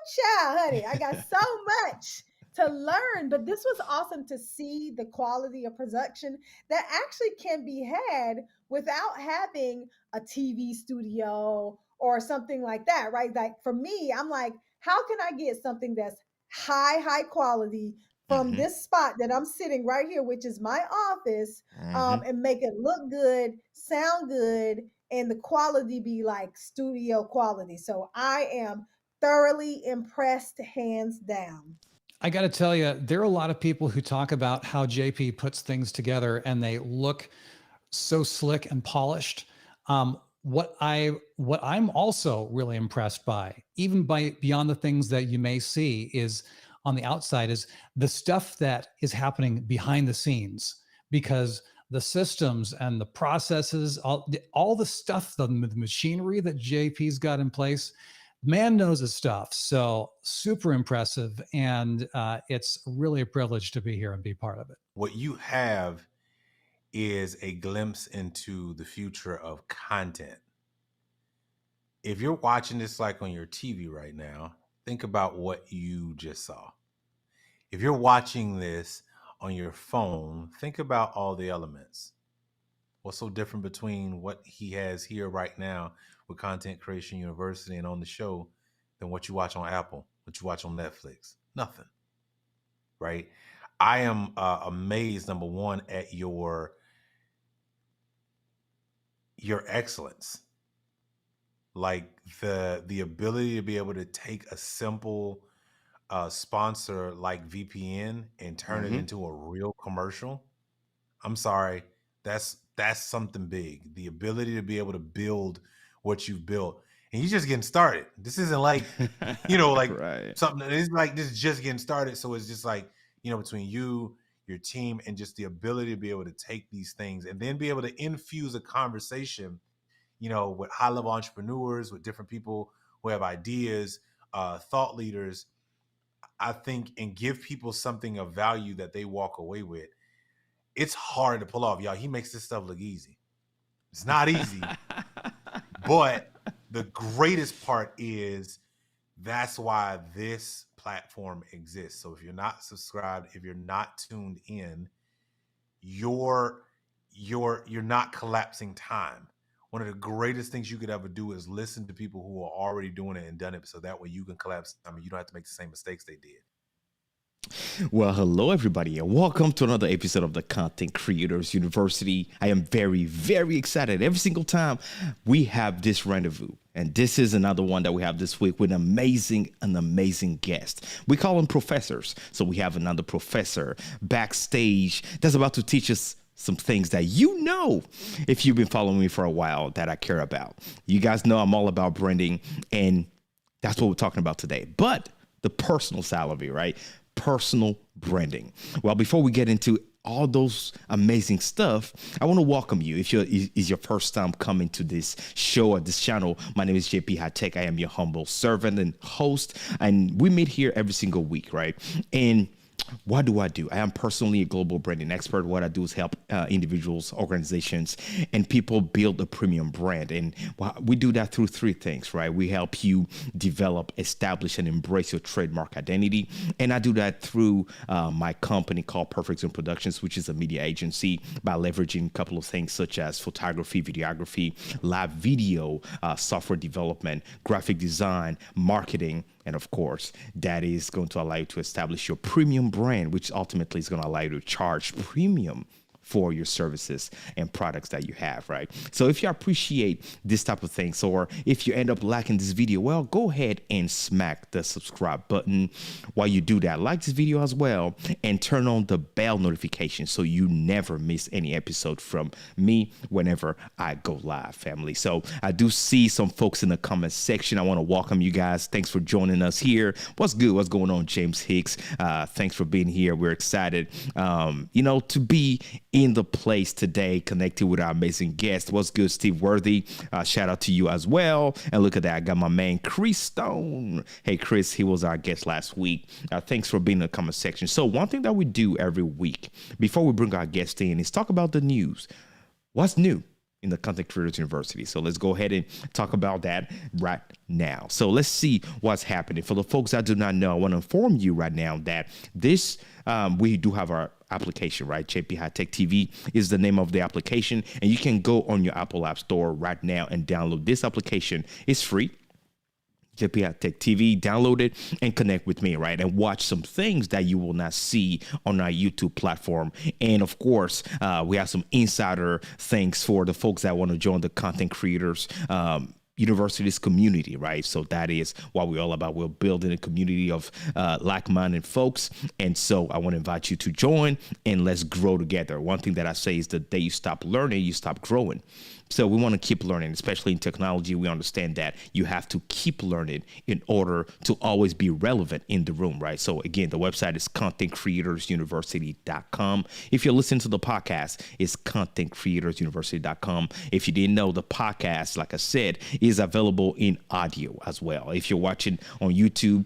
child, honey, I got so much to learn. But this was awesome to see the quality of production that actually can be had without having a TV studio or something like that, right? Like for me, I'm like, how can I get something that's high quality from Mm-hmm. this spot that I'm sitting right here, which is my office, Mm-hmm. and make it look good, sound good, and the quality be like studio quality. So I am thoroughly impressed, hands down. I got to tell you, there are a lot of people who talk about how JP puts things together and they look so slick and polished. What I'm also really impressed by, even by beyond the things that you may see, is on the outside is the stuff that is happening behind the scenes, because the systems and the processes, all the stuff, the machinery that JP's got in place, man knows his stuff. So super impressive, and it's really a privilege to be here and be part of it. What you have is a glimpse into the future of content. If you're watching this like on your TV right now, think about what you just saw. If you're watching this on your phone, think about all the elements. What's so different between what he has here right now with Content Creation University and on the show than what you watch on Apple, what you watch on Netflix? Nothing, right? I am amazed, number one, at your excellence, like the ability to be able to take a simple sponsor like VPN and turn it Mm-hmm. into a real commercial. I'm sorry, that's something big. The ability to be able to build what you've built, and you're just getting started. This isn't like like Right. something. It's like this is just getting started. So it's just like between you, your team, and just the ability to be able to take these things and then be able to infuse a conversation, with high level entrepreneurs, with different people who have ideas, thought leaders. I think, and give people something of value that they walk away with. It's hard to pull off, y'all. He makes this stuff look easy. It's not easy, but the greatest part is that's why this platform exists. So if you're not subscribed, if you're not tuned in, you're not collapsing time. One of the greatest things you could ever do is listen to people who are already doing it and done it, so that way you can collapse time and you don't have to make the same mistakes they did. Well, hello, everybody, and welcome to another episode of the Content Creators University. I am very, very excited every single time we have this rendezvous. And this is another one that we have this week with an amazing guest. We call them professors. So we have another professor backstage that's about to teach us some things that if you've been following me for a while, that I care about. You guys know I'm all about branding, and that's what we're talking about today. But the personal side of it, right? Personal branding. Well, before we get into all those amazing stuff, I want to welcome you. If is your first time coming to this show or this channel, my name is JP Hightek. I am your humble servant and host, and we meet here every single week, right? And what do? I am personally a global branding expert. What I do is help individuals, organizations, and people build a premium brand. And we do that through three things, right? We help you develop, establish, and embrace your trademark identity. And I do that through my company called Perfect Zone Productions, which is a media agency, by leveraging a couple of things such as photography, videography, live video, software development, graphic design, marketing. And of course, that is going to allow you to establish your premium brand, which ultimately is going to allow you to charge premium for your services and products that you have, right? So if you appreciate this type of things, or if you end up liking this video, well, go ahead and smack the subscribe button. While you do that, like this video as well, and turn on the bell notification so you never miss any episode from me whenever I go live, family. So I do see some folks in the comment section. I want to welcome you guys. Thanks for joining us here. What's good? What's going on, James Hicks? Thanks for being here. We're excited, to be in the place today, connected with our amazing guest. What's good, Steve Worthy? Shout out to you as well. And look at that, I got my man Chris Stone. Hey Chris, he was our guest last week. Thanks for being in the comment section. So one thing that we do every week before we bring our guest in is talk about the news. What's new? in the Content Creators University. So let's go ahead and talk about that right now. So let's see what's happening. For the folks that do not know, I want to inform you right now that this we do have our application, right? JP Hightek TV is the name of the application, and you can go on your Apple App Store right now and download this application. It's free. JP Hightek TV, download it and connect with me, right? And watch some things that you will not see on our YouTube platform. And of course, we have some insider things for the folks that want to join the Content Creators University's community, right? So that is what we're all about. We're building a community of like-minded folks. And so I want to invite you to join and let's grow together. One thing that I say is the day you stop learning, you stop growing. So we want to keep learning, especially in technology. We understand that you have to keep learning in order to always be relevant in the room, right? So again, the website is contentcreatorsuniversity.com. If you're listening to the podcast, it's contentcreatorsuniversity.com. If you didn't know, the podcast, like I said, is available in audio as well. If you're watching on YouTube,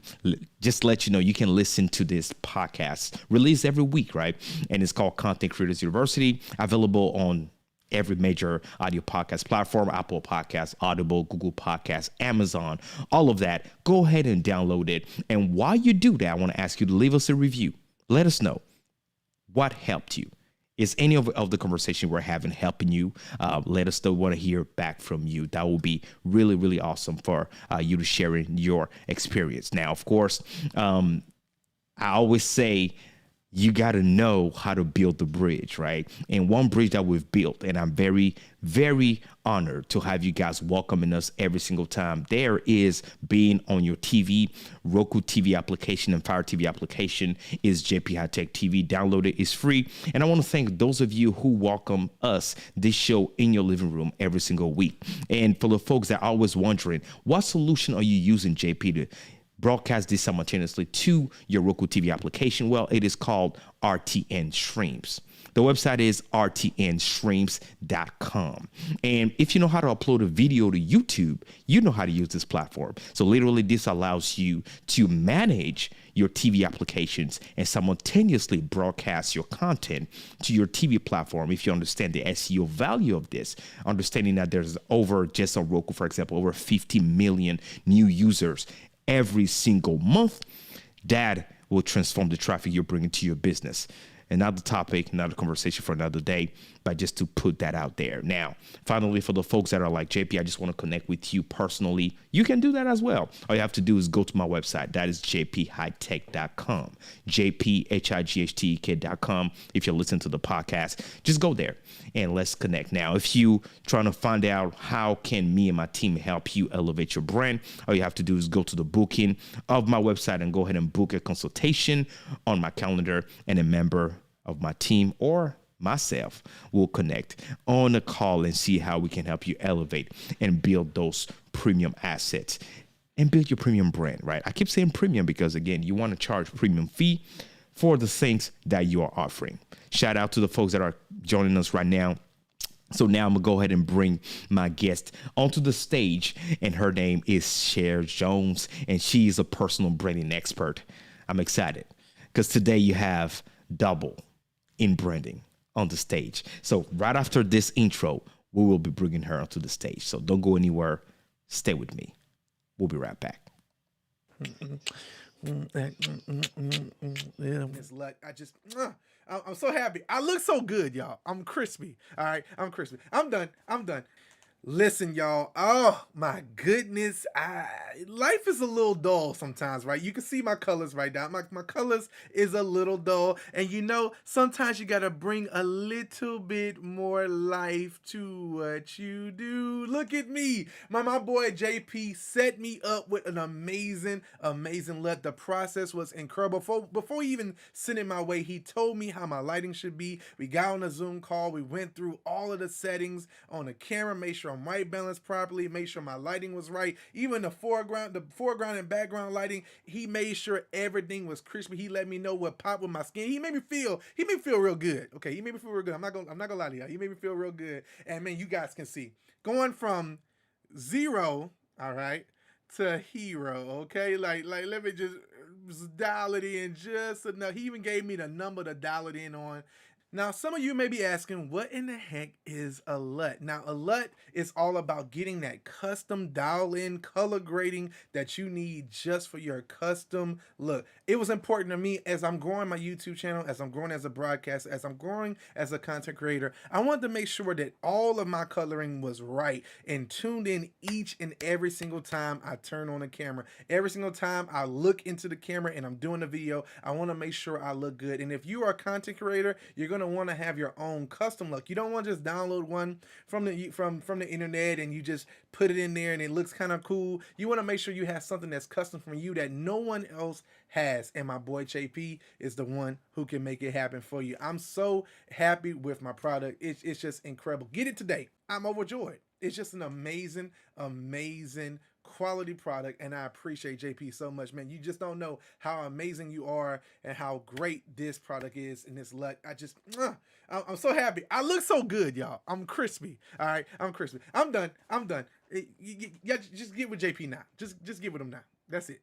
just let you know you can listen to this podcast released every week, right? And it's called Content Creators University, available on every major audio podcast platform, Apple Podcasts, Audible, Google Podcasts, Amazon, all of that. Go ahead and download it. And while you do that, I want to ask you to leave us a review. Let us know what helped you. Is any of the conversation we're having helping you? Let us know. Want to hear back from you. That will be really, really awesome for you to share in your experience. Now, of course, I always say, you got to know how to build the bridge, right? And one bridge that we've built, and I'm very, very honored to have you guys welcoming us every single time, there is being on your TV. Roku TV application and Fire TV application is JP Hightek TV. Download it. It's free. And I want to thank those of you who welcome us, this show, in your living room every single week. And for the folks that are always wondering, what solution are you using, JP, to broadcast this simultaneously to your Roku TV application? Well, it is called RTN Streams. The website is rtnstreams.com. And if you know how to upload a video to YouTube, you know how to use this platform. So literally this allows you to manage your TV applications and simultaneously broadcast your content to your TV platform. If you understand the SEO value of this, understanding that there's over, just on Roku, for example, over 50 million new users every single month, that will transform the traffic you're bringing to your business. Another topic, another conversation for another day, but just to put that out there. Now, finally, for the folks that are like, JP, I just want to connect with you personally, you can do that as well. All you have to do is go to my website. That is jphightek.com, jphightek.com. If you're listening to the podcast, just go there and let's connect. Now, if you trying to find out how can me and my team help you elevate your brand, all you have to do is go to the booking of my website and go ahead and book a consultation on my calendar, and a member of my team or myself will connect on a call and see how we can help you elevate and build those premium assets and build your premium brand, right? I keep saying premium because, again, you want to charge premium fee for the things that you are offering. Shout out to the folks that are joining us right now. So now I'm going to go ahead and bring my guest onto the stage, and her name is Cher Jones, and she is a personal branding expert. I'm excited because today you have double in branding on the stage. So right after this intro, we will be bringing her onto the stage. So don't go anywhere. Stay with me. We'll be right back. Miss Luck, I'm so happy. I look so good, y'all. I'm crispy. All right, I'm crispy. I'm done. Listen, y'all. Oh my goodness. Life is a little dull sometimes, right? You can see my colors right now. My colors is a little dull. And sometimes you gotta bring a little bit more life to what you do. Look at me. My boy JP set me up with an amazing look. The process was incredible. Before he even sent it my way, he told me how my lighting should be. We got on a Zoom call. We went through all of the settings on the camera, made sure I'm white balanced properly, made sure my lighting was right. Even the foreground and background lighting, he made sure everything was crispy. He let me know what popped with my skin. He made me feel real good. Okay, he made me feel real good. I'm not gonna lie to y'all. He made me feel real good. And man, you guys can see going from 0, all right, to hero. Okay, like let me just dial it in just enough. He even gave me the number to dial it in on. Now, some of you may be asking, what in the heck is a LUT? Now, a LUT is all about getting that custom dial-in color grading that you need just for your custom look. It was important to me as I'm growing my YouTube channel, as I'm growing as a broadcaster, as I'm growing as a content creator. I wanted to make sure that all of my coloring was right and tuned in each and every single time I turn on the camera. Every single time I look into the camera and I'm doing the video, I want to make sure I look good. And if you are a content creator, you're going to want to have your own custom look. You don't want to just download one from the internet and you just put it in there and it looks kind of cool. You want to make sure you have something that's custom from you that no one else has. And my boy JP is the one who can make it happen for you. I'm so happy with my product. It's just incredible. Get it today. I'm overjoyed. It's just an amazing, amazing quality product, and I appreciate JP so much, man. You just don't know how amazing you are and how great this product is and this LUT. I'm so happy. I look so good, y'all. I'm crispy. All right, I'm crispy. I'm done. Yeah, just get with JP now. Just get with him now. That's it.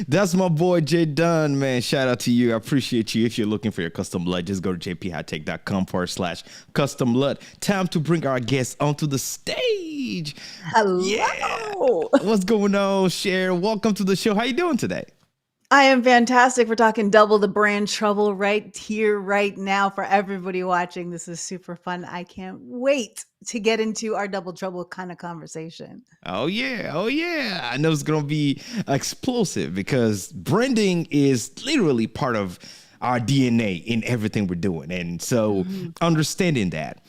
That's my boy Jay Dunn, man. Shout out to you. I appreciate you. If you're looking for your custom LUT, just go to jphightech.com/custom LUT. Time to bring our guests onto the stage. Hello. Yeah. What's going on, Cher? Welcome to the show. How you doing today? I am fantastic. We're talking double the brand trouble right here, right now for everybody watching. This is super fun. I can't wait to get into our double trouble kind of conversation. Oh, yeah. Oh, yeah. I know it's going to be explosive because branding is literally part of our DNA in everything we're doing. And so understanding that,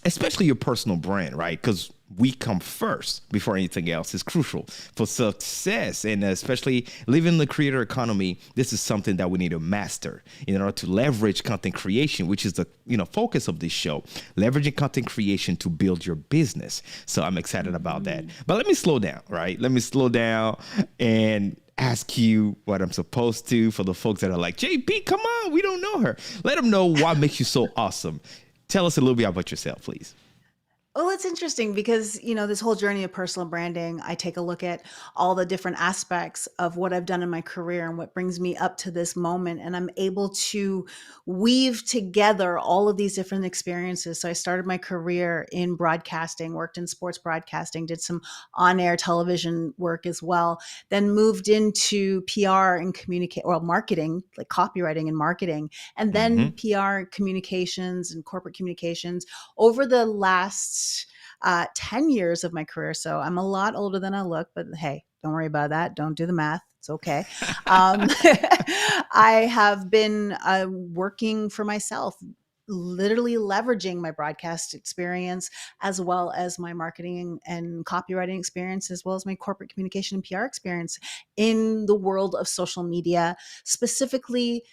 especially your personal brand, right? Because we come first before anything else is crucial for success. And especially living in the creator economy, this is something that we need to master in order to leverage content creation, which is the focus of this show, leveraging content creation to build your business. So I'm excited about that. But let me slow down, right? Let me slow down and ask you what I'm supposed to for the folks that are like, JP, come on, we don't know her. Let them know what makes you so awesome. Tell us a little bit about yourself, please. Well, it's interesting because, this whole journey of personal branding, I take a look at all the different aspects of what I've done in my career and what brings me up to this moment. And I'm able to weave together all of these different experiences. So I started my career in broadcasting, worked in sports broadcasting, did some on-air television work as well, then moved into PR and marketing, like copywriting and marketing, and then PR communications and corporate communications over the last 10 years of my career. So I'm a lot older than I look, but hey, don't worry about that. Don't do the math. It's okay. I have been working for myself, literally leveraging my broadcast experience as well as my marketing and copywriting experience, as well as my corporate communication and PR experience in the world of social media, specifically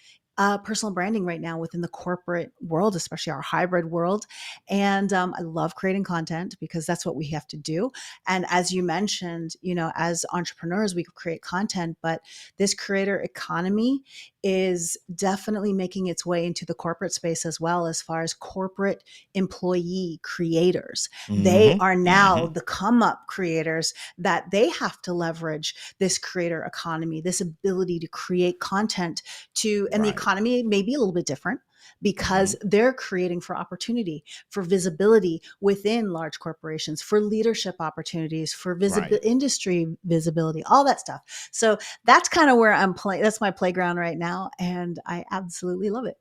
personal branding right now within the corporate world, especially our hybrid world. And I love creating content because that's what we have to do. And as you mentioned, as entrepreneurs, we create content, but this creator economy is definitely making its way into the corporate space as well, as far as corporate employee creators. They are now the come up creators that they have to leverage this creator economy, this ability to create content and the economy may be a little bit different because they're creating for opportunity, for visibility within large corporations, for leadership opportunities, for industry visibility, all that stuff. So that's kind of where I'm playing. That's my playground right now. And I absolutely love it.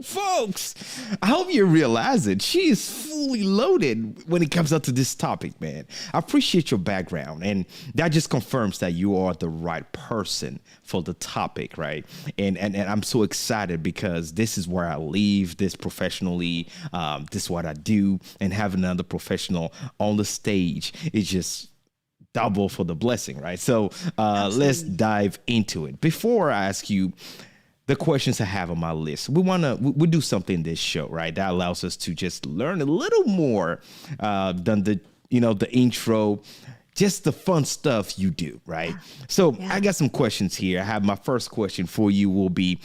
Folks, I hope you realize it. She is fully loaded when it comes up to this topic, man. I appreciate your background, and that just confirms that you are the right person for the topic, right? And I'm so excited because this is where I live, this professionally, this is what I do, and having another professional on the stage is just double for the blessing, right? So let's dive into it. Before I ask you the questions I have on my list, we do something in this show, right? That allows us to just learn a little more than the intro, just the fun stuff you do, right? So I got some questions here. I have my first question for you will be,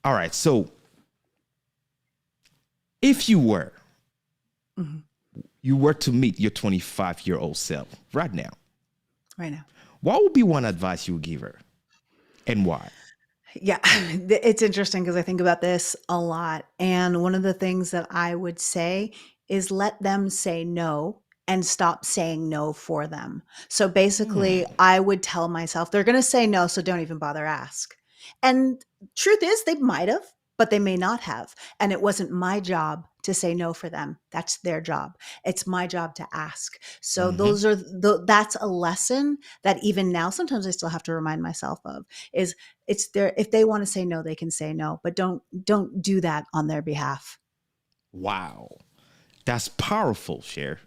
all right, so if you were to meet your 25-year-old self right now, Right now. what would be one advice you would give her and why? Yeah, it's interesting because I think about this a lot. And one of the things that I would say is let them say no and stop saying no for them. So basically, Hmm. I would tell myself they're going to say no, so don't even bother ask. And truth is, they might have, but they may not have. And it wasn't my job to say no for them. That's their job. It's my job to ask. So Hmm. that's a lesson that even now sometimes I still have to remind myself of is it's their if they want to say no, they can say no, but don't do that on their behalf. Wow. That's powerful, Cher.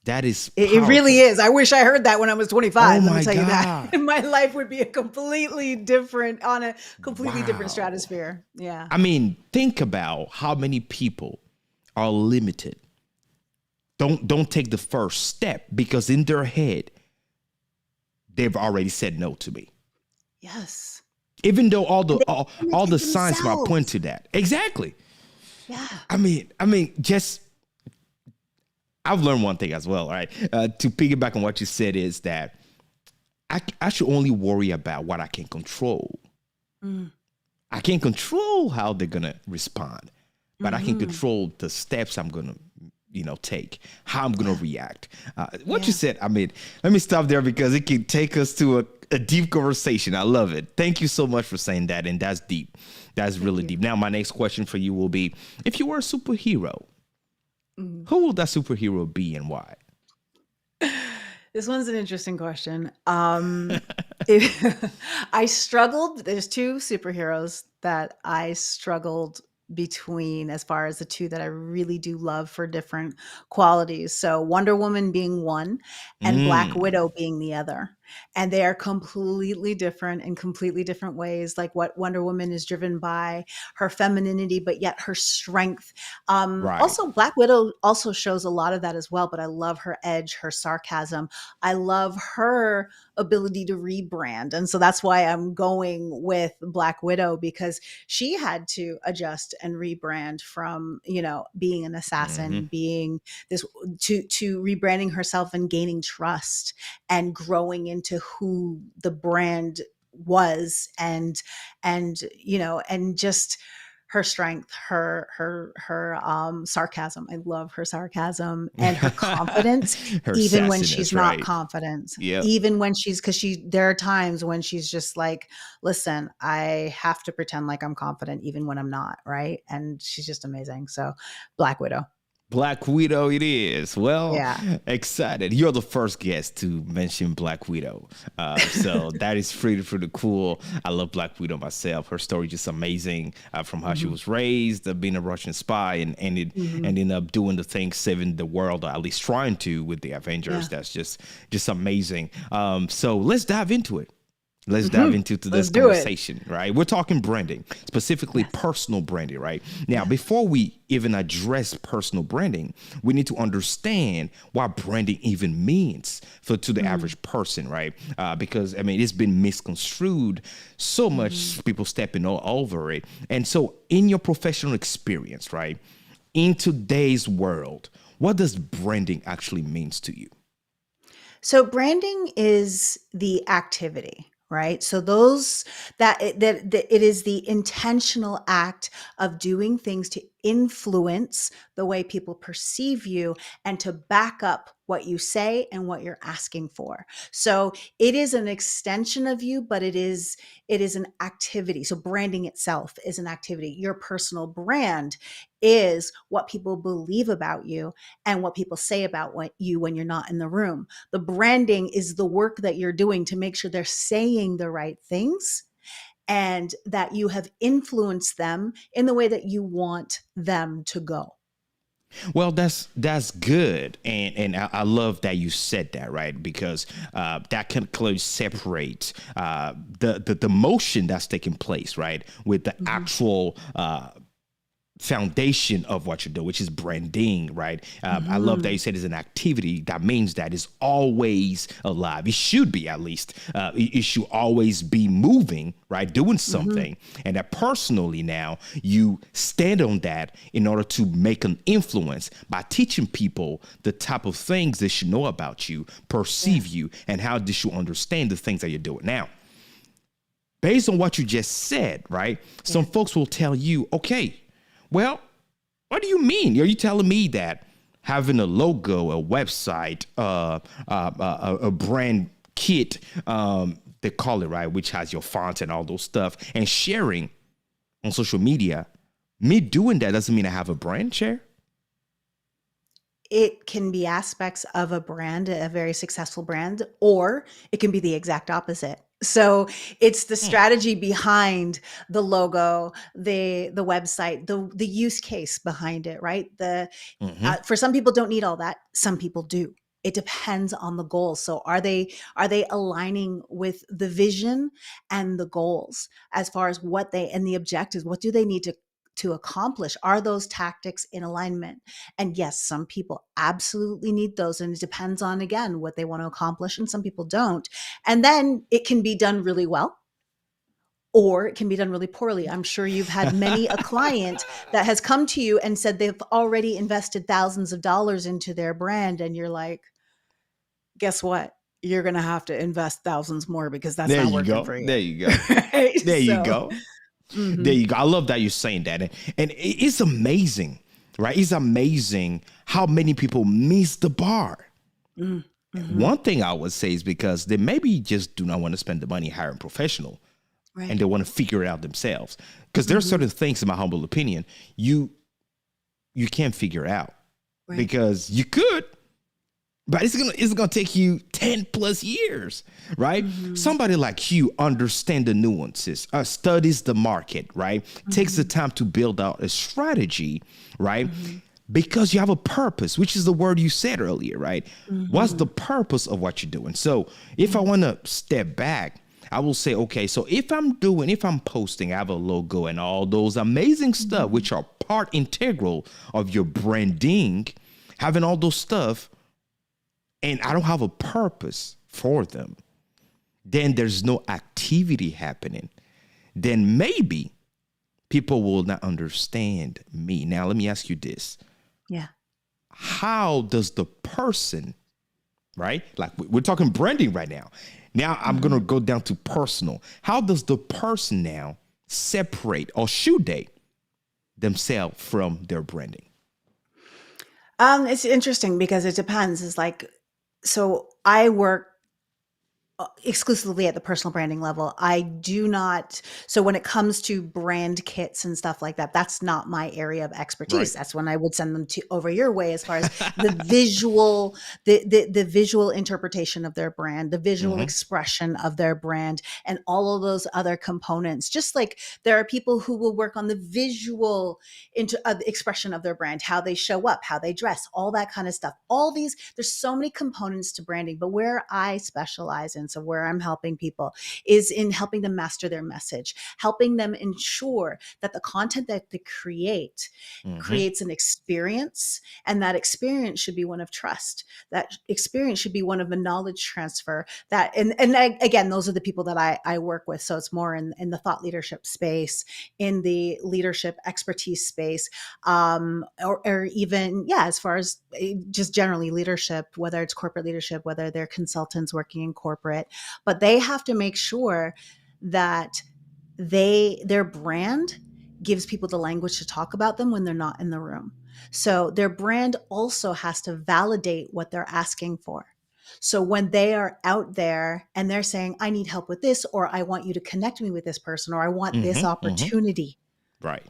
That is It really powerful. is. I wish I heard that when I was Oh 25. Let me my tell you that. God. My life would be a completely different on a completely different Wow. stratosphere. Yeah. I mean, think about how many people are limited. Don't take the first step because in their head they've already said no to me. Yes. Even though And they all the limited signs might point themselves. to that. Exactly. Yeah. I mean, just I've learned one thing as well. All right, to piggyback on what you said is that I should only worry about what I can control. Mm. I can't control how they're gonna respond, but I can Hmm. control the steps I'm gonna, take, how I'm gonna Yeah. react. What you Yeah. said, I mean, let me stop there because it can take us to a deep conversation. I love it. Thank you so much for saying that, and that's deep. That's Thank really you. deep. Now, my next question for you will be: if you were a superhero, Mhm. who will that superhero be and why? This one's an interesting question. I struggled. There's two superheroes that I struggled between as far as the two that I really do love for different qualities. So Wonder Woman being one and Black Mm, Widow being the other. And they are completely different in completely different ways. Like what Wonder Woman is driven by her femininity, but yet her strength. right. Also, Black Widow also shows a lot of that as well, but I love her edge, her sarcasm. I love her ability to rebrand. And so that's why I'm going with Black Widow because she had to adjust and rebrand from, being an Hmm. assassin, being this to rebranding herself and gaining trust and growing into who the brand was and just her strength, her sarcasm. I love her sarcasm and her confidence, Her even when she's sassiness, not right? confident. Yep. Even when there are times when she's just like, listen, I have to pretend like I'm confident even when I'm not, right? And she's just amazing. So, Black Widow. Black Widow it is. Well, Yeah. excited. You're the first guest to mention Black Widow. So that is pretty cool. I love Black Widow myself. Her story just amazing from how she Hmm. was raised, being a Russian spy and Hmm. ending up doing the thing, saving the world, or at least trying to with the Avengers. Yeah. That's just amazing. So let's dive into it. Let's dive Hmm. into this Let's do it. conversation, right? We're talking branding, specifically Yes. personal branding, right? Now, Yeah. before we even address personal branding, we need to understand what branding even means to the Mm-hmm. average person, right? Because I mean, it's been misconstrued so Mm-hmm. much, people stepping all over it. And so, in your professional experience, right, in today's world, what does branding actually means to you? So branding is the activity, right? So those that it is the intentional act of doing things to influence the way people perceive you and to back up what you say and what you're asking for. So it is an extension of you, but it is an activity. So branding itself is an activity. Your personal brand is what people believe about you and what people say about you when you're not in the room. The branding is the work that you're doing to make sure they're saying the right things and that you have influenced them in the way that you want them to go. Well, that's good, and I love that you said that, right? Because that can clearly separate the motion that's taking place, right, with the Mhm. actual foundation of what you do, which is branding, right? I love that you Mhm. said it's an activity. That means that it's always alive. It should be at least. It should always be moving, right? Doing Mhm. something. And that personally now you stand on that in order to make an influence by teaching people the type of things they should know about you, Yeah. perceive you, and how they should understand the things that you're doing. Now, based on what you just said, right? Some folks will tell you, okay, well, what do you mean? Are you telling me that having a logo, a website, a brand kit, they call it, right, which has your font and all those stuff, and sharing on social media, me doing that doesn't mean I have a brand, Cher? It can be aspects of a brand, a very successful brand, or it can be the exact opposite. So it's the strategy behind the logo, the website, the use case behind it, right? For some people don't need all that. Some people do. It depends on the goals. So are they aligning with the vision and the goals as far as what they and the objectives? What do they need to accomplish? Are those tactics in alignment? And yes, some people absolutely need those. And it depends on, again, what they want to accomplish. And some people don't. And then it can be done really well, or it can be done really poorly. I'm sure you've had many a client that has come to you and said they've already invested thousands of dollars into their brand. And you're like, guess what? You're going to have to invest thousands more because that's There not you working go. for you. There you go. Right? There you So, go. mhm. There you go. I love that you're saying that. And it's amazing, right? It's amazing how many people miss the bar. Mhm. One thing I would say is because they maybe just do not want to spend the money hiring a professional, Right. and they want to figure it out themselves. Because there are certain things, in my humble opinion, you can't figure out. Right. Because you could, but it's gonna take you 10 plus years, right? Somebody like you understand the nuances, studies the market, right? Takes the time to build out a strategy, right? Because you have a purpose, which is the word you said earlier, right? What's the purpose of what you're doing? So if I want to step back, I will say, okay, so if I'm posting, I have a logo and all those amazing stuff, which are part integral of your branding, having all those stuff, and I don't have a purpose for them, then there's no activity happening. Then maybe people will not understand me. Now, let me ask you this. Yeah. How does the person, right? Like we're talking branding right now. Now I'm going to go down to personal. How does the person now separate, or should they, themselves from their branding? It's interesting because it depends. It's like, so I work exclusively at the personal branding level. I do not. So when it comes to brand kits and stuff like that, that's not my area of expertise. Right. That's when I would send them to over your way as far as the visual, the visual interpretation of their brand, the visual expression of their brand, and all of those other components. Just like there are people who will work on the visual expression of their brand, how they show up, how they dress, all that kind of stuff. All these, there's so many components to branding, but where I specialize in, so where I'm helping people, is in helping them master their message, helping them ensure that the content that they create creates an experience, and that experience should be one of trust. That experience should be one of a knowledge transfer. That again, those are the people that I work with. So it's more in the thought leadership space, in the leadership expertise space, or even, as far as just generally leadership, whether it's corporate leadership, whether they're consultants working in corporate, but they have to make sure that their brand gives people the language to talk about them when they're not in the room. So their brand also has to validate what they're asking for. So when they are out there and they're saying, I need help with this, or I want you to connect me with this person, or I want this opportunity. Right.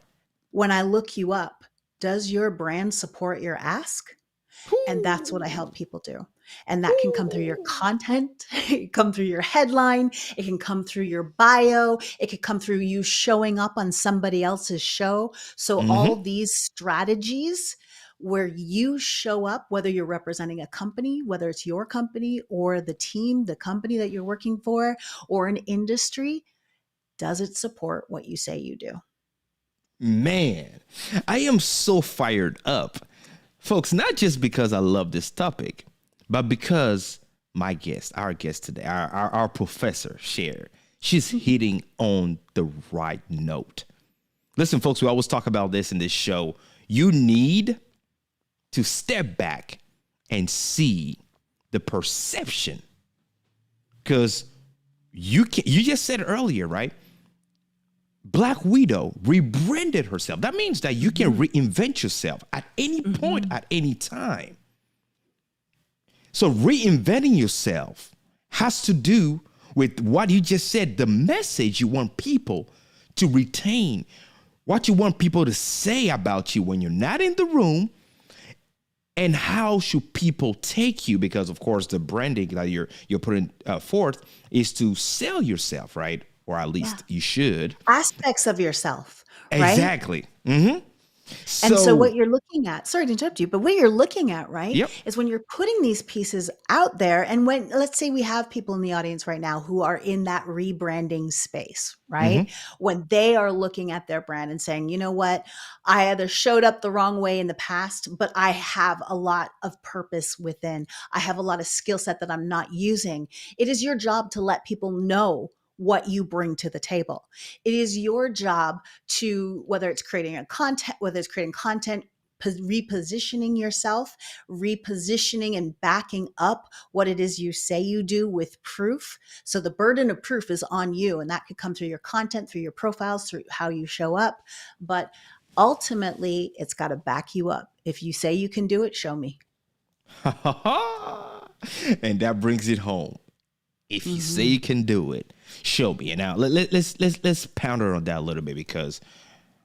When I look you up, does your brand support your ask? And that's what I help people do. And that can come through your content, it can come through your headline, it can come through your bio, it could come through you showing up on somebody else's show. So all these strategies where you show up, whether you're representing a company, whether it's your company or the team, the company that you're working for, or an industry, does it support what you say you do? Man, I am so fired up. Folks, not just because I love this topic, but because our guest today, our professor, Cher, she's hitting on the right note. Listen, folks, we always talk about this in this show. You need to step back and see the perception. Because You just said earlier, right? Black Widow rebranded herself. That means that you can reinvent yourself at any point, at any time. So reinventing yourself has to do with what you just said, the message you want people to retain, what you want people to say about you when you're not in the room, and how should people take you? Because of course, the branding that you're putting forth is to sell yourself, right? Or at least you should. Aspects of yourself, right? Exactly. Mm-hmm. And so So, what you're looking at, sorry to interrupt you, but what you're looking at, right, yep. is when you're putting these pieces out there, and when, let's say we have people in the audience right now who are in that rebranding space, right? Mm-hmm. When they are looking at their brand and saying, you know what, I either showed up the wrong way in the past, but I have a lot of purpose within. I have a lot of skill set that I'm not using. It is your job to let people know what you bring to the table. It is your job to, whether it's creating a content, whether it's creating content, repositioning yourself, repositioning and backing up what it is you say you do with proof. So the burden of proof is on you, and that could come through your content, through your profiles, through how you show up. But ultimately, it's got to back you up. If you say you can do it, show me. And that brings it home. If you say Mhm. you can do it, show me. And now let's ponder on that a little bit, because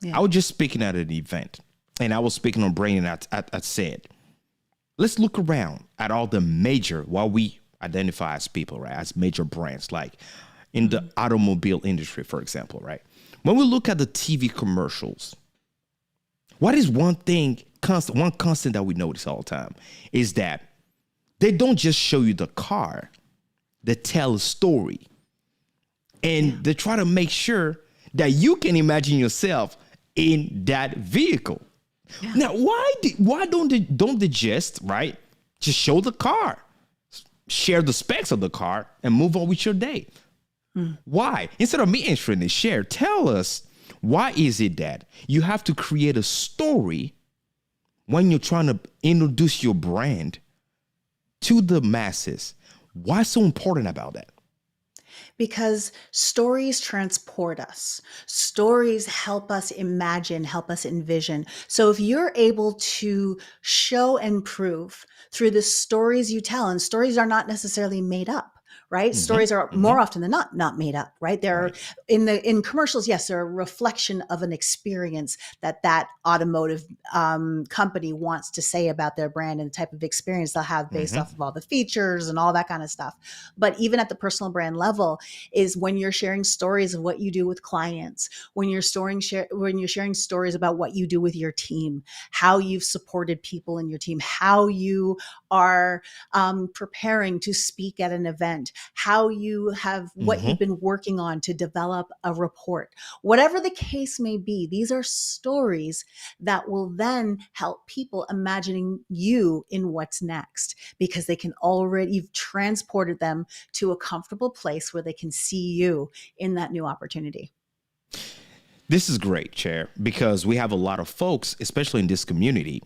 Yeah. I was just speaking at an event, and I was speaking on branding. I said, let's look around at all the major, what we identify as people, right, as major brands, like in the automobile industry, for example, right? When we look at the TV commercials, what is one thing one constant that we notice all the time is that they don't just show you the car, they tell a story, and they try to make sure that you can imagine yourself in that vehicle. Now, why don't they just, right, just show the car, share the specs of the car, and move on with your day? Why? Instead of me answering this, share, tell us, why is it that you have to create a story when you're trying to introduce your brand to the masses? Why so important about that? Because stories transport us. Stories help us imagine, help us envision. So if you're able to show and prove through the stories you tell, and stories are not necessarily made up, right? Stories are more often than not made up, right? They're Right. in commercials, yes, they're a reflection of an experience that automotive company wants to say about their brand, and the type of experience they'll have based off of all the features and all that kind of stuff. But even at the personal brand level, is when you're sharing stories of what you do with clients, when you're sharing stories about what you do with your team, how you've supported people in your team, how you are preparing to speak at an event, how you have, what you've been working on to develop a report, whatever the case may be. These are stories that will then help people imagining you in what's next, because they can already, you've transported them to a comfortable place where they can see you in that new opportunity. This is great, Chair, because we have a lot of folks, especially in this community,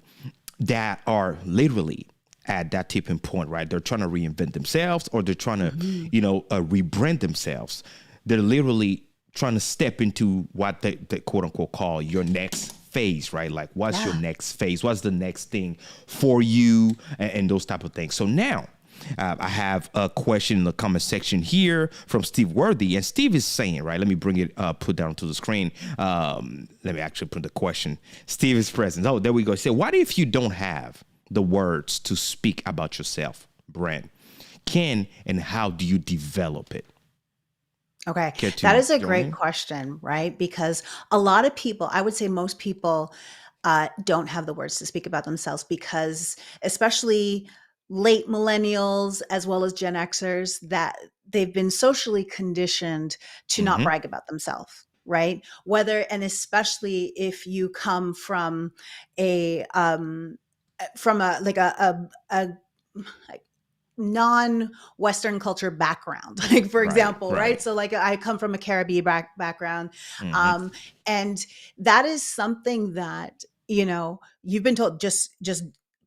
that are literally at that tipping point, right? They're trying to reinvent themselves, or they're trying to, rebrand themselves. They're literally trying to step into what they quote unquote call your next phase, right? Like, what's your next phase? What's the next thing for you, and those type of things. So now, I have a question in the comment section here from Steve Worthy, and Steve is saying, right, let me bring it put down to the screen. Let me actually put the question. Steve is present. Oh, there we go. Say, what if you don't have the words to speak about yourself, brand? Can and how do you develop it? Okay, Care to that is a join great in? question, right? Because a lot of people, I would say most people, don't have the words to speak about themselves, because especially late millennials as well as Gen Xers, that they've been socially conditioned to not Mm-hmm. brag about themselves, right? Whether, and especially if you come from a like a like non-Western culture background, like for Right, example, right? right. So like I come from a Caribbean background, Mm-hmm. um, and that is something that, you know, you've been told, just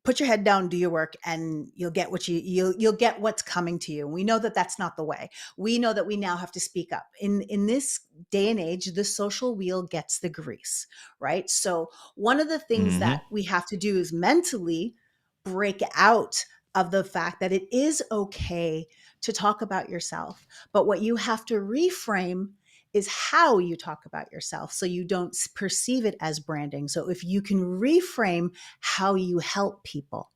put your head down, do your work, and you'll get what you'll get what's coming to you. We know that that's not the way. We know that we now have to speak up. In this day and age, the social wheel gets the grease, right? So one of the things Mm-hmm. that we have to do is mentally break out of the fact that it is okay to talk about yourself. But what you have to reframe is how you talk about yourself so you don't perceive it as branding. So if you can reframe how you help people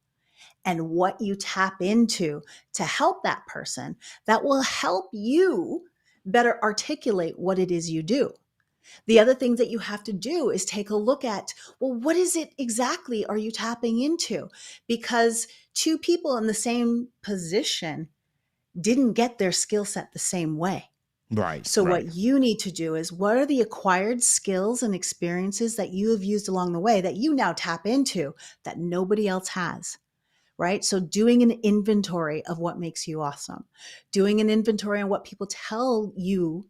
and what you tap into to help that person, that will help you better articulate what it is you do. The other things that you have to do is take a look at, well, what is it exactly are you tapping into? Because two people in the same position didn't get their skill set the same way. Right, So right. what you need to do is, what are the acquired skills and experiences that you have used along the way that you now tap into that nobody else has? Right? So doing an inventory of what makes you awesome, doing an inventory on what people tell you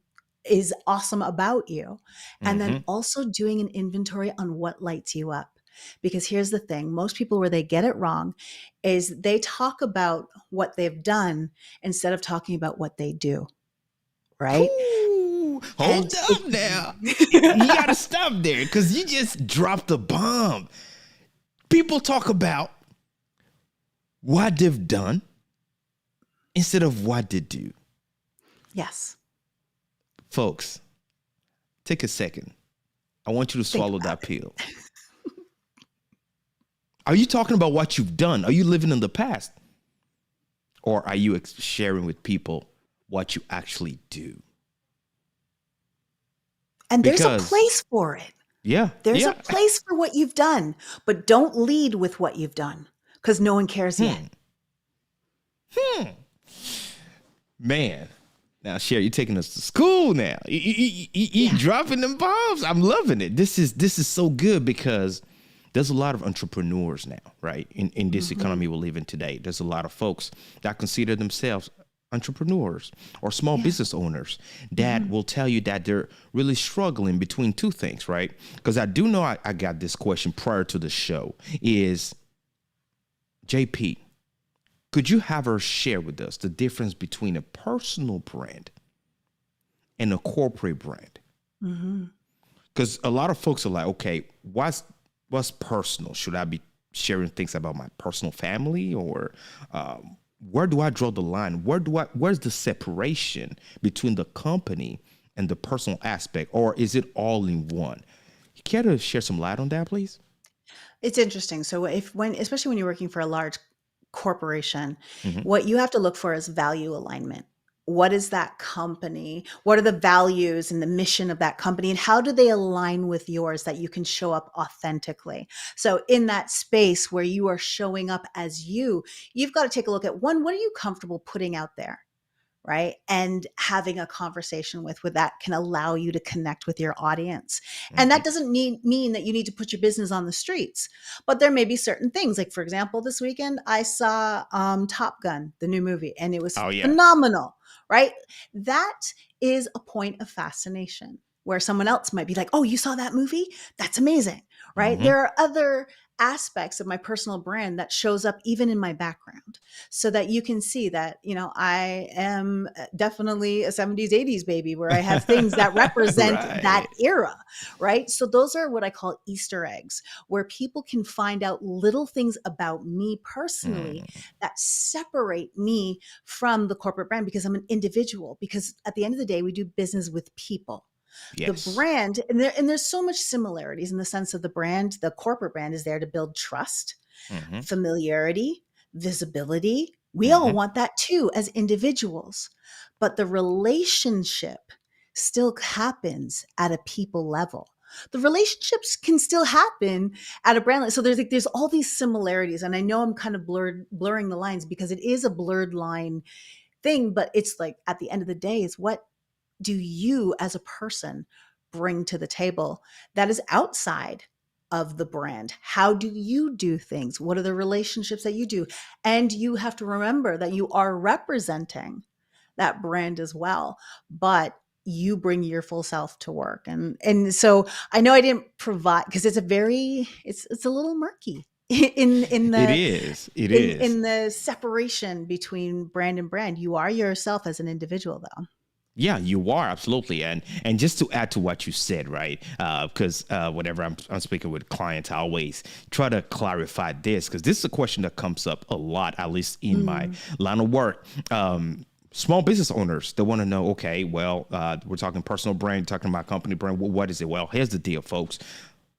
is awesome about you, and then Mm-hmm. also doing an inventory on what lights you up. Because here's the thing, most people, where they get it wrong is they talk about what they've done instead of talking about what they do, right? Ooh, And hold up now. You got to stop there because you just dropped a bomb. People talk about what they've done instead of what they do. yes, Folks, take a second. I want you to think swallow about that pill. Are you talking about what you've done? Are you living in the past? Or are you sharing with people what you actually do? and there's a Because, place for it. yeah, There's a yeah. place for what you've done, but don't lead with what you've done because no one cares yet. Man. Now, Cher, you're taking us to school now. You Yeah. dropping them bombs. I'm loving it. This is so good because there's a lot of entrepreneurs now, right? In this economy we live in today. There's a lot of folks that consider themselves entrepreneurs or small business owners that will tell you that they're really struggling between two things, right? Because I do know I got this question prior to the show is, JP, could you have her share with us the difference between a personal brand and a corporate brand? Because a lot of folks are like, okay, what's personal? Should I be sharing things about my personal family, or where do I draw the line? Where's the separation between the company and the personal aspect, or is it all in one? You care to share some light on that, please? It's interesting. So especially when you're working for a large corporation, Mm-hmm. what you have to look for is value alignment. What is that company? What are the values and the mission of that company? And how do they align with yours that you can show up authentically? So in that space where you are showing up as you've got to take a look at, one, what are you comfortable putting out there? Right. And having a conversation with that can allow you to connect with your audience. And Mm-hmm. that doesn't mean that you need to put your business on the streets, but there may be certain things. Like, for example, this weekend I saw Top Gun, the new movie, and it was Oh yeah. phenomenal. Right. That is a point of fascination where someone else might be like, oh, you saw that movie? That's amazing. Right. Mm-hmm. There are other aspects of my personal brand that shows up even in my background, so that you can see that, I am definitely a 70s, 80s baby, where I have things that represent that Right. era, right? So those are what I call Easter eggs, where people can find out little things about me personally Mm, that separate me from the corporate brand, because I'm an individual, because at the end of the day, we do business with people. The yes. brand, and there's so much similarities in the sense of the corporate brand is there to build trust, Mm-hmm. familiarity, visibility. We all Mm-hmm. want that too as individuals. But the relationship still happens at a people level. The relationships can still happen at a brand level. So there's all these similarities. And I know I'm kind of blurring the lines because it is a blurred line thing, but it's like, at the end of the day, is what do you as a person bring to the table that is outside of the brand? How do you do things? What are the relationships that you do? And you have to remember that you are representing that brand as well, but you bring your full self to work. And so I know I didn't provide, because it's a little murky. in It the is. It is. in the separation between brand and brand. You are yourself as an individual, though. Yeah, you are absolutely, and just to add to what you said, right? Because whenever I'm speaking with clients, I always try to clarify this because this is a question that comes up a lot, at least in my line of work. Small business owners, they want to know, okay, well, we're talking personal brand, talking about company brand. Well, what is it? Well, here's the deal, folks.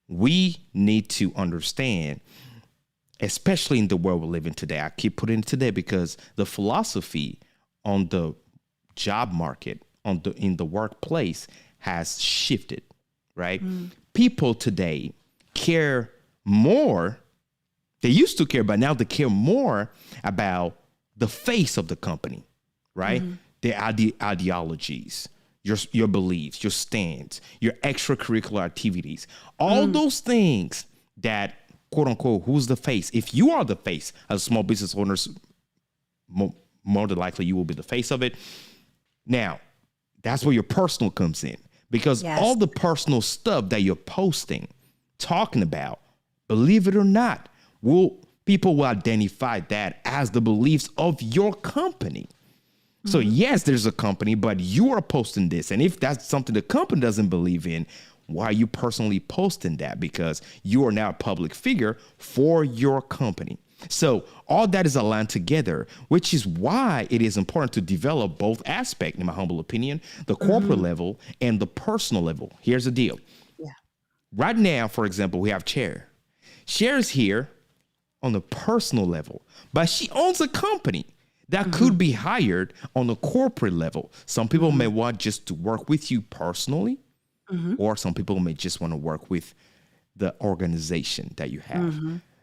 We need to understand, especially in the world we live in today. I keep putting it today because the philosophy on the job market in the workplace has shifted, right? People today care more. They used to care, but now they care more about the face of the company, right? Their ideologies, your beliefs, your stands, your extracurricular activities, all those things that, quote unquote, who's the face? If you are the face as small business owners, more than likely you will be the face of it. Now, that's where your personal comes in, because Yes. all the personal stuff that you're posting, talking about, believe it or not, people will identify that as the beliefs of your company. So yes, there's a company, but you are posting this. And if that's something the company doesn't believe in, why are you personally posting that? Because you are now a public figure for your company. So all that is aligned together, which is why it is important to develop both aspects, in my humble opinion, the corporate level and the personal level. Here's the deal. Yeah. Right now, for example, we have Cher. Cher is here on the personal level, but she owns a company that could be hired on a corporate level. Some people may want just to work with you personally, or some people may just want to work with the organization that you have.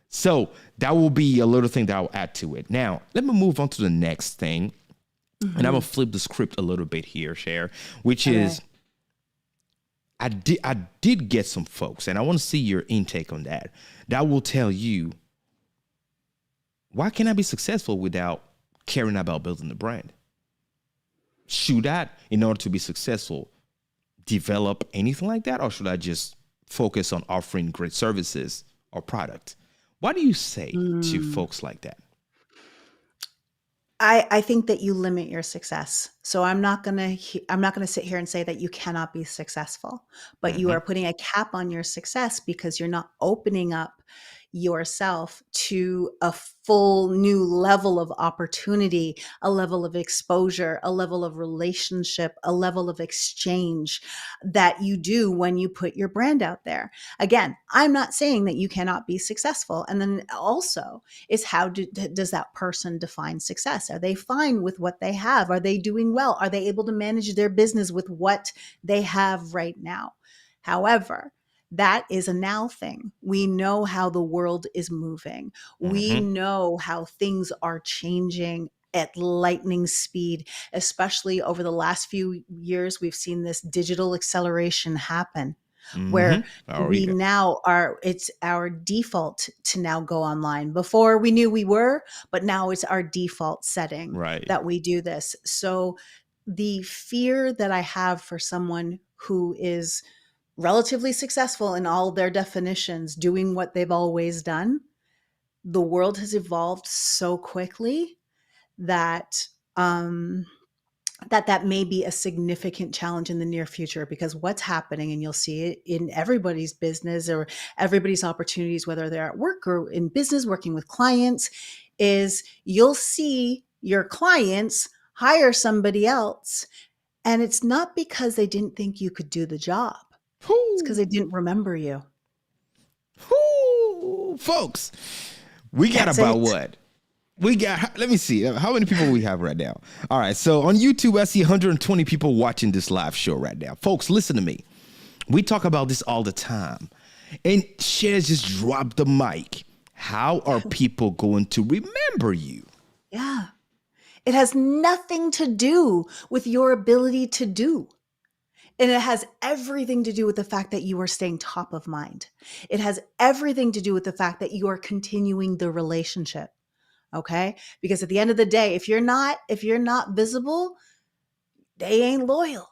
So that will be a little thing that I'll add to it. Now, let me move on to the next thing. And I'm going to flip the script a little bit here, Cher, which is I did get some folks, and I want to see your intake on that. That will tell you, why can I be successful without caring about building the brand? Should I, in order to be successful, develop anything like that? Or should I just focus on offering great services or product? What do you say to folks like that? I think that you limit your success. So I'm not gonna sit here and say that you cannot be successful, but you are putting a cap on your success because you're not opening up yourself to a full new level of opportunity, a level of exposure, a level of relationship, a level of exchange that you do when you put your brand out there. Again, I'm not saying that you cannot be successful. And then also is how does that person define success? Are they fine with what they have? Are they doing well? Are they able to manage their business with what they have right now? However, that is a now thing. We know how the world is moving. We know how things are changing at lightning speed, especially over the last few years. We've seen this digital acceleration happen where it's our default to now go online. Before we knew we were, but now it's our default setting that we do this. So the fear that I have for someone who is relatively successful in all their definitions, doing what they've always done, the world has evolved so quickly that that may be a significant challenge in the near future, because what's happening, and you'll see it in everybody's business or everybody's opportunities, whether they're at work or in business working with clients, is you'll see your clients hire somebody else, and it's not because they didn't think you could do the job. It's because they didn't remember you. Folks, we got That's about it. what? We got, let me see, how many people we have right now? All right, so on YouTube, I see 120 people watching this live show right now. Folks, listen to me. We talk about this all the time. And Cher just dropped the mic. How are people going to remember you? Yeah. It has nothing to do with your ability to do. And it has everything to do with the fact that you are staying top of mind. It has everything to do with the fact that you are continuing the relationship. Okay? Because at the end of the day, if you're not visible, they ain't loyal.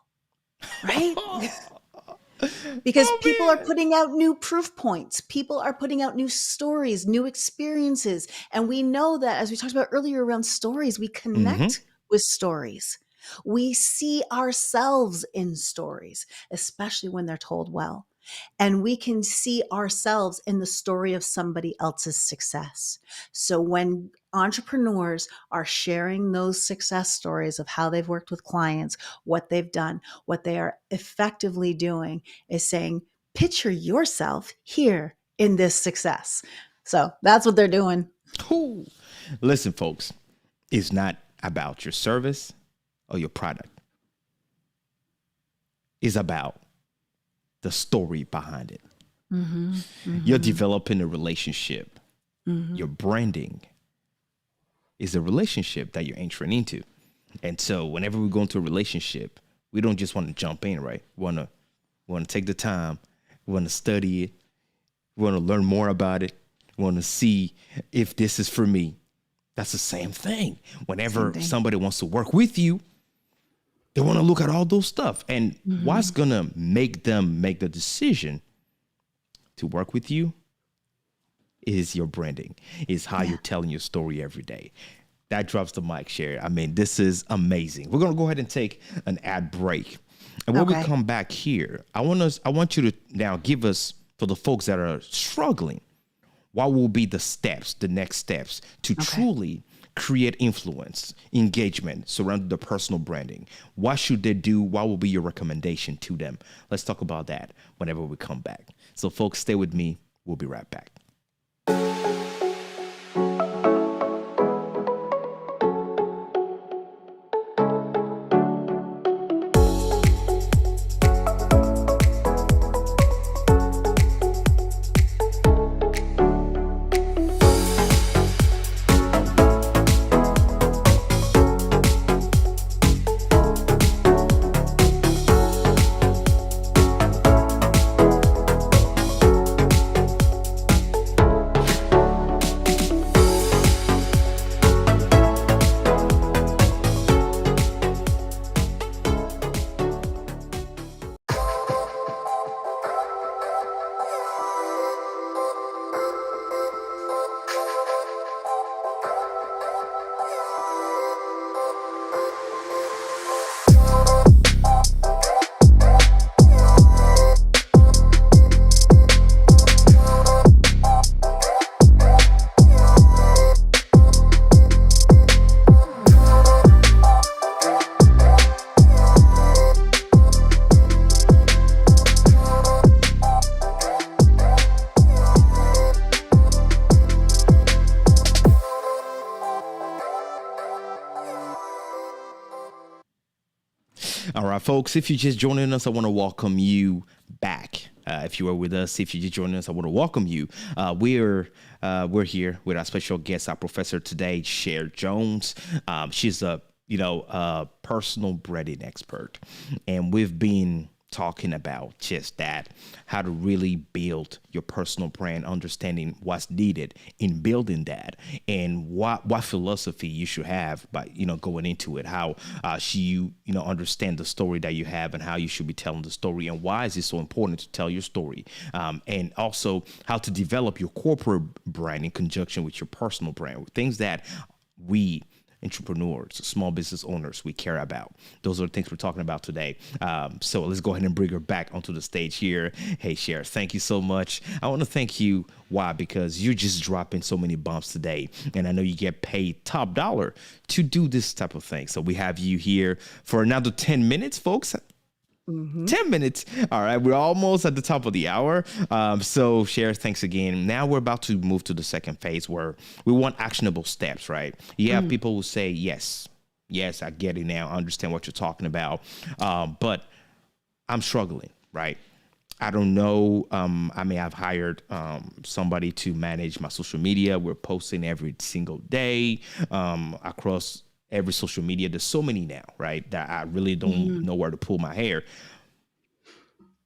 Right? because Oh people are man. putting out new proof points. People are putting out new stories, new experiences. And we know that, as we talked about earlier around stories, we Mm-hmm. connect with stories. We see ourselves in stories, especially when they're told well. And we can see ourselves in the story of somebody else's success. So when entrepreneurs are sharing those success stories of how they've worked with clients, what they've done, what they are effectively doing is saying, picture yourself here in this success. So that's what they're doing. Cool. Listen, folks, it's not about your service or your product. It's about the story behind it. Mm-hmm, You're mm-hmm, developing a relationship. mm-hmm. Your branding is a relationship that you're entering into. And so whenever we go into a relationship, we don't just want to jump in, right? We want to take the time. We want to study it. We want to learn more about it. We want to see if this is for me. That's the same thing. Same Whenever thing. somebody wants to work with you, they want to look at all those stuff. And what's Mm-hmm. going to make them make the decision to work with you is your branding, is how Yeah. you're telling your story every day. That drops the mic, Cher. I mean, this is amazing. We're going to go ahead and take an ad break. And when we Okay. come back here, I want you to now give us, for the folks that are struggling, what will be the steps, the next steps to truly create influence, engagement surrounding the personal branding? What should they do? What will be your recommendation to them? Let's talk about that whenever we come back. So folks, stay with me. We'll be right back. All right, folks, if you're just joining us, I want to welcome you back. If you are with us, if you're just joining us, I want to welcome you. We're here with our special guest, our professor today, Cher Jones. She's a personal branding expert, and we've been talking about just that, how to really build your personal brand, understanding what's needed in building that, and what philosophy you should have by going into it, how you understand the story that you have and how you should be telling the story, and why is it so important to tell your story, and also how to develop your corporate brand in conjunction with your personal brand, things that we entrepreneurs, small business owners, we care about. Those are the things we're talking about today. So let's go ahead and bring her back onto the stage here. Hey, Cher, thank you so much. I want to thank you. Why? Because you're just dropping so many bombs today. And I know you get paid top dollar to do this type of thing. So we have you here for another 10 minutes, folks. 10 minutes. All right. We're almost at the top of the hour. So Cher, thanks again. Now we're about to move to the second phase where we want actionable steps, right? You have people who say, yes, I get it now. I understand what you're talking about. But I'm struggling, right? I don't know. I mean, I've hired somebody to manage my social media. We're posting every single day across every social media. There's so many now, right, that I really don't know where to pull my hair.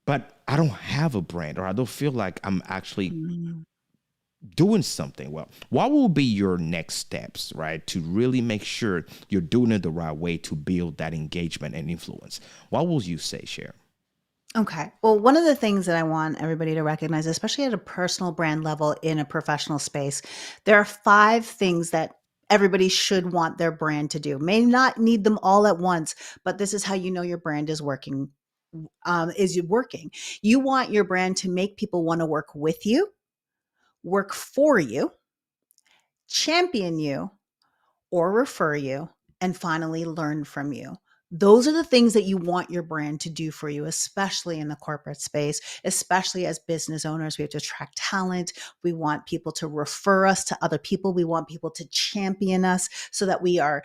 But I don't have a brand, or I don't feel like I'm actually doing something well. What will be your next steps, right, to really make sure you're doing it the right way to build that engagement and influence? What will you say, Cher? Okay. Well, one of the things that I want everybody to recognize, especially at a personal brand level in a professional space, there are 5 things that everybody should want their brand to do. May not need them all at once, but this is how you know your brand is working. Is it working? You want your brand to make people want to work with you, work for you, champion you, or refer you, and finally learn from you. Those are the things that you want your brand to do for you, especially in the corporate space, especially as business owners. We have to attract talent. We want people to refer us to other people. We want people to champion us so that we are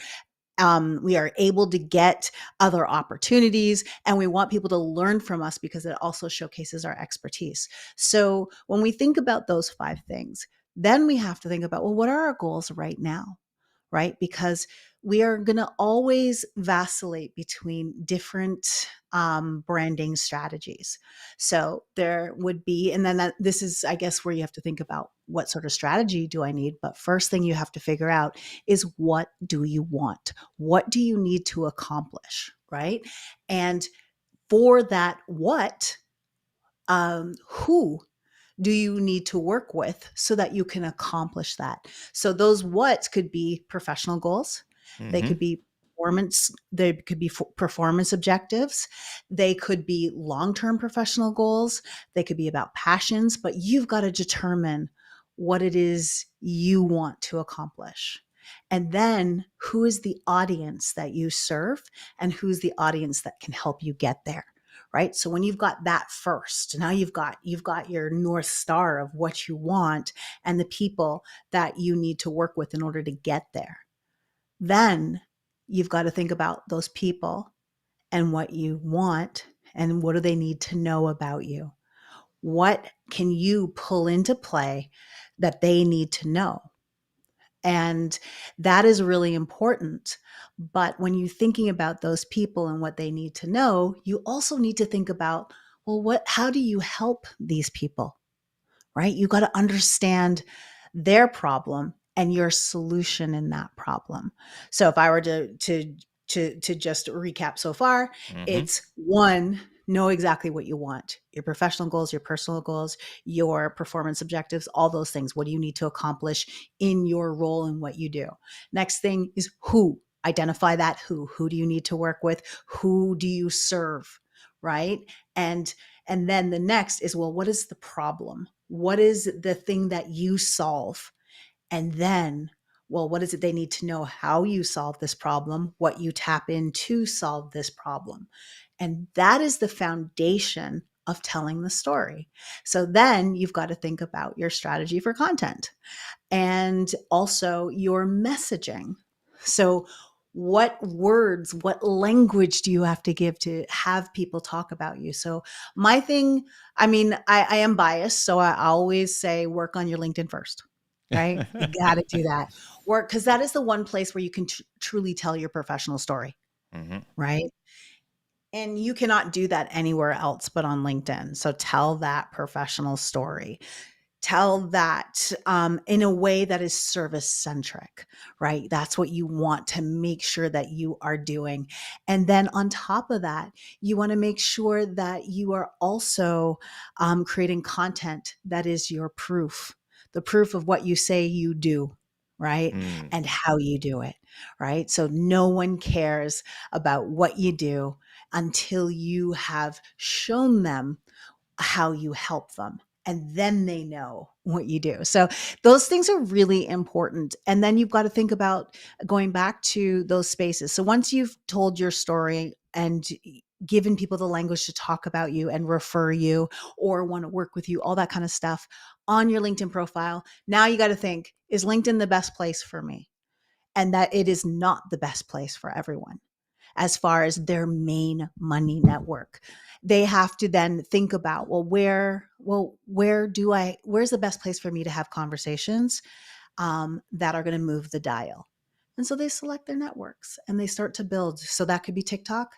able to get other opportunities, and we want people to learn from us because it also showcases our expertise. So when we think about those 5 things, then we have to think about, well, what are our goals right now? Right? Because we are going to always vacillate between different branding strategies. So there would be, and then this is, I guess, where you have to think about what sort of strategy do I need? But first thing you have to figure out is, what do you want? What do you need to accomplish? Right? And for that, who do you need to work with so that you can accomplish that? So those whats could be professional goals. They Mm-hmm. could be performance objectives. They could be long-term professional goals. They could be about passions, but you've got to determine what it is you want to accomplish. And then who is the audience that you serve, and who's the audience that can help you get there? Right? So when you've got that first, now you've got your North Star of what you want and the people that you need to work with in order to get there. Then you've got to think about those people and what you want, and what do they need to know about you? What can you pull into play that they need to know? And that is really important. But when you're thinking about those people and what they need to know, you also need to think about, well, how do you help these people? Right? You got to understand their problem and your solution in that problem. So if I were to just recap so far, Mm-hmm. it's one, know exactly what you want, your professional goals, your personal goals, your performance objectives, all those things. What do you need to accomplish in your role and what you do? Next thing is who. Identify that who do you need to work with? Who do you serve? Right? And and then the next is, well, what is the problem? What is the thing that you solve? And then, well, what is it they need to know? How you solve this problem, what you tap in to solve this problem. And that is the foundation of telling the story. So then you've got to think about your strategy for content and also your messaging. So, what words, what language do you have to give to have people talk about you? So, my thing, I mean, I am biased, so I always say work on your LinkedIn first, right? You got to do that. Work, because that is the one place where you can truly tell your professional story, Mm-hmm. right? And you cannot do that anywhere else but on LinkedIn. So, tell that professional story, tell that in a way that is service centric, right? That's what you want to make sure that you are doing. And then on top of that, you want to make sure that you are also creating content that is your proof, the proof of what you say you do, right? Mm. And how you do it, right? So no one cares about what you do until you have shown them how you help them, and then they know what you do. So those things are really important. And then you've got to think about going back to those spaces. So once you've told your story and given people the language to talk about you and refer you or want to work with you, all that kind of stuff on your LinkedIn profile, now you got to think, is LinkedIn the best place for me? And that it is not the best place for everyone as far as their main money network. They have to then think about, where's the best place for me to have conversations that are going to move the dial? And so they select their networks and they start to build. So that could be TikTok.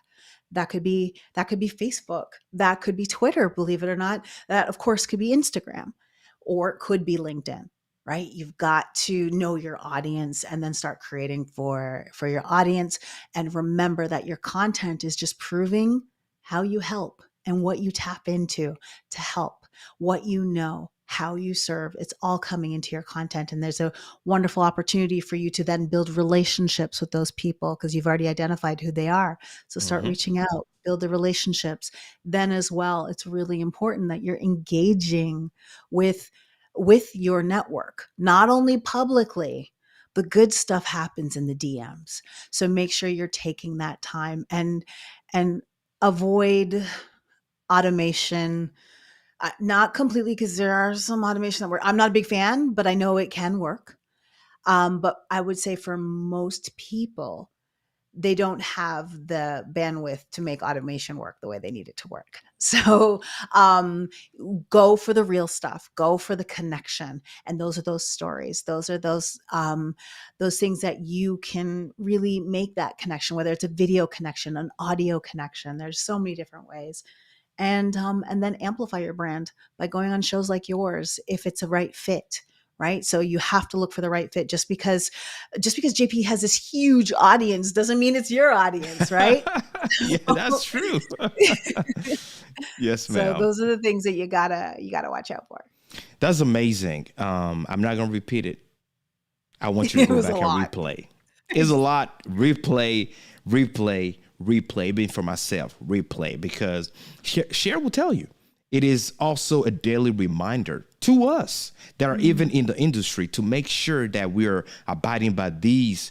That could be Facebook. That could be Twitter, believe it or not. That of course could be Instagram, or it could be LinkedIn. Right? You've got to know your audience and then start creating for your audience, and remember that your content is just proving how you help and what you tap into to help, what you know, how you serve. It's all coming into your content. And there's a wonderful opportunity for you to then build relationships with those people because you've already identified who they are. So start Mhm. reaching out, build the relationships. Then as well, it's really important that you're engaging with your network, not only publicly. The good stuff happens in the DMs. So make sure you're taking that time and avoid automation. Not completely, because there are some automation that work. I'm not a big fan, but I know it can work. But I would say for most people, they don't have the bandwidth to make automation work the way they need it to work. So go for the real stuff, go for the connection. And those are those stories. Those are those things that you can really make that connection, whether it's a video connection, an audio connection. There's so many different ways. And then amplify your brand by going on shows like yours if it's a right fit. Right. So you have to look for the right fit. Just because JP has this huge audience doesn't mean it's your audience, right? Yeah, that's true. Yes, So ma'am. those are the things that you gotta watch out for. That's amazing. I'm not gonna repeat it. I want you to It go was a back and lot. replay. It's a lot. Replay. Even for myself, replay, because Cher will tell you it is also a daily reminder to us that are even in the industry to make sure that we're abiding by these,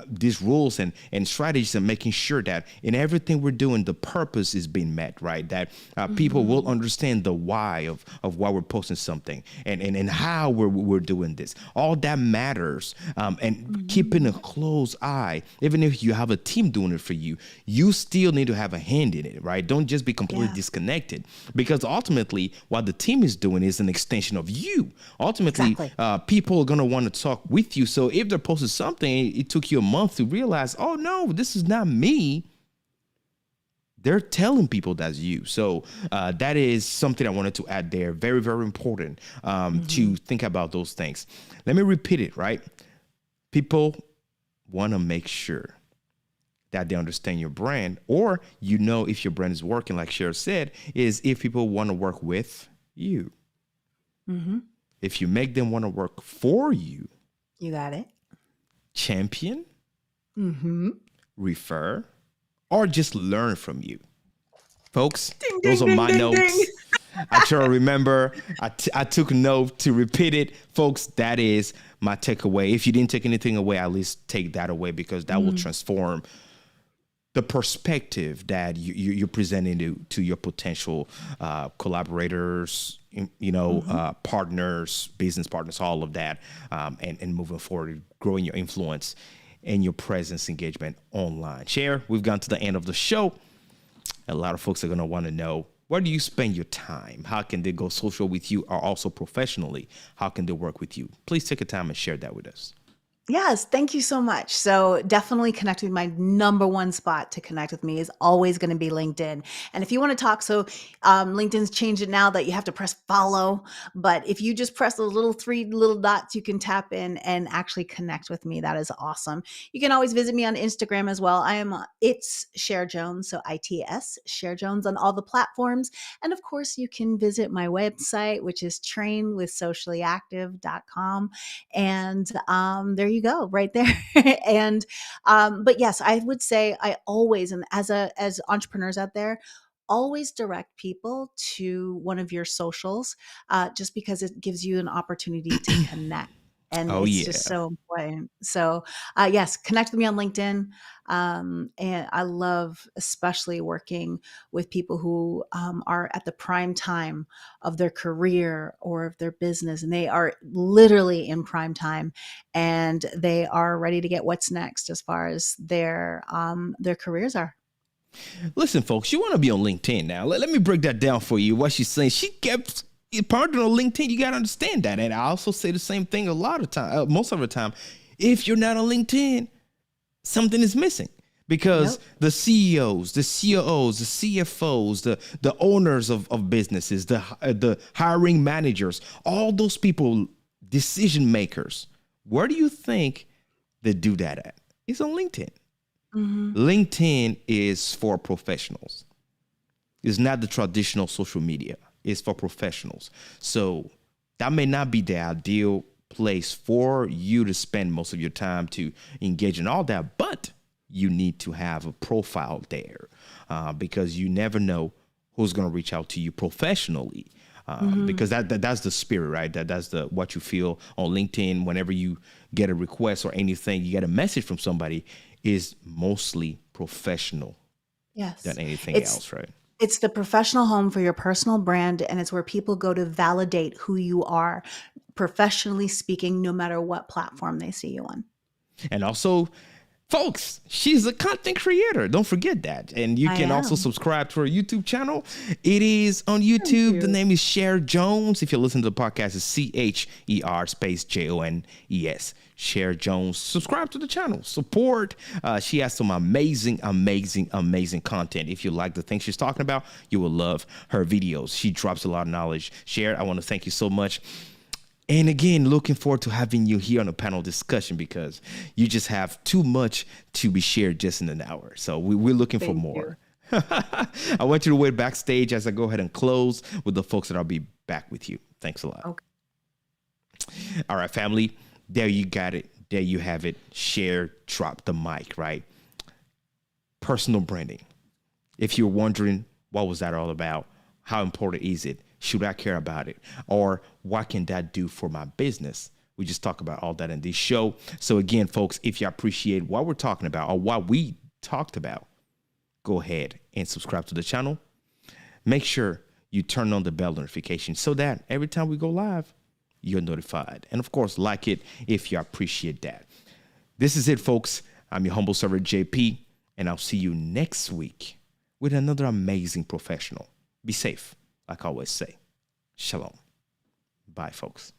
these rules and strategies, and making sure that in everything we're doing, the purpose is being met, right? That people will understand the why of why we're posting something and how we're doing this. All that matters. And keeping a close eye, even if you have a team doing it for you, you still need to have a hand in it, right? Don't just be completely Yeah. disconnected, because ultimately what the team is doing is an extension of you. Ultimately, Exactly. people are going to want to talk with you. So if they're posting something, it took you a month to realize, oh no, this is not me. They're telling people that's you. So that is something I wanted to add there. Very, very important to think about those things. Let me repeat it, right? People want to make sure that they understand your brand, or if your brand is working, like Cher said, is if people want to work with you. Mm-hmm. If you make them want to work for you, You got it. champion, Mm-hmm. refer, or just learn from you. Folks, Ding, those ding, are ding, my ding, notes. ding. I try to remember. I took note to repeat it. Folks, that is my takeaway. If you didn't take anything away, at least take that away, because that will transform the perspective that you're presenting to your potential collaborators, partners, business partners, all of that, and moving forward, growing your influence and your presence engagement online. Cher, we've gone to the end of the show. A lot of folks are going to want to know, where do you spend your time? How can they go social with you, or also professionally? How can they work with you? Please take a time and share that with us. Yes, thank you so much. So definitely connect with my number one spot to connect with me is always going to be LinkedIn. And if you want to talk, so LinkedIn's changed it now that you have to press follow. But if you just press those little three little dots, you can tap in and actually connect with me. That is awesome. You can always visit me on Instagram as well. I am it's Cher Jones, so ITS Cher Jones on all the platforms. And of course, you can visit my website, which is trainwithsociallyactive.com. And there you go, right there. And but yes, I would say I always, and as entrepreneurs out there, always direct people to one of your socials, just because it gives you an opportunity to connect. And Oh, it's yeah. just so important. So, yes, connect with me on LinkedIn. And I love especially working with people who are at the prime time of their career or of their business. And they are literally in prime time, and they are ready to get what's next as far as their careers are. Listen, folks, you want to be on LinkedIn now. Let me break that down for you. What she's saying, she kept partnering on LinkedIn. You got to understand that. And I also say the same thing a lot of time, most of the time. If you're not on LinkedIn, something is missing. Because Yep. the CEOs, the COOs, the CFOs, the owners of businesses, the hiring managers, all those people, decision makers, where do you think they do that at? It's on LinkedIn. Mm-hmm. LinkedIn is for professionals. is not the traditional social media. It's for professionals. So that may not be the ideal place for you to spend most of your time to engage in all that, but you need to have a profile there because you never know who's going to reach out to you professionally. Because that's the spirit, right? That's the what you feel on LinkedIn. Whenever you get a request or anything, you get a message from somebody, is mostly professional Yes. than anything else, right? It's the professional home for your personal brand, and it's where people go to validate who you are, professionally speaking, no matter what platform they see you on. And also, folks, she's a content creator. Don't forget that. And you can also subscribe to her YouTube channel. It is on YouTube. The name is Cher Jones. If you listen to the podcast, it's CHER space JONES. Cher Jones. Subscribe to the channel. Support. She has some amazing content. If you like the things she's talking about, you will love her videos. She drops a lot of knowledge. Cher, I want to thank you so much. And again, looking forward to having you here on a panel discussion because you just have too much to be shared just in an hour. So we're looking for more. I want you to wait backstage as I go ahead and close with the folks that I'll be back with you. Thanks a lot. Okay. All right, family. There you got it. There you have it. Cher, drop the mic, right? Personal branding. If you're wondering what was that all about, how important is it? Should I care about it? Or what can that do for my business? We just talk about all that in this show. So again, folks, if you appreciate what we're talking about or what we talked about, go ahead and subscribe to the channel. Make sure you turn on the bell notification so that every time we go live, you're notified. And of course, like it if you appreciate that. This is it, folks. I'm your humble servant, JP, and I'll see you next week with another amazing professional. Be safe. Like I always say, shalom. Bye, folks.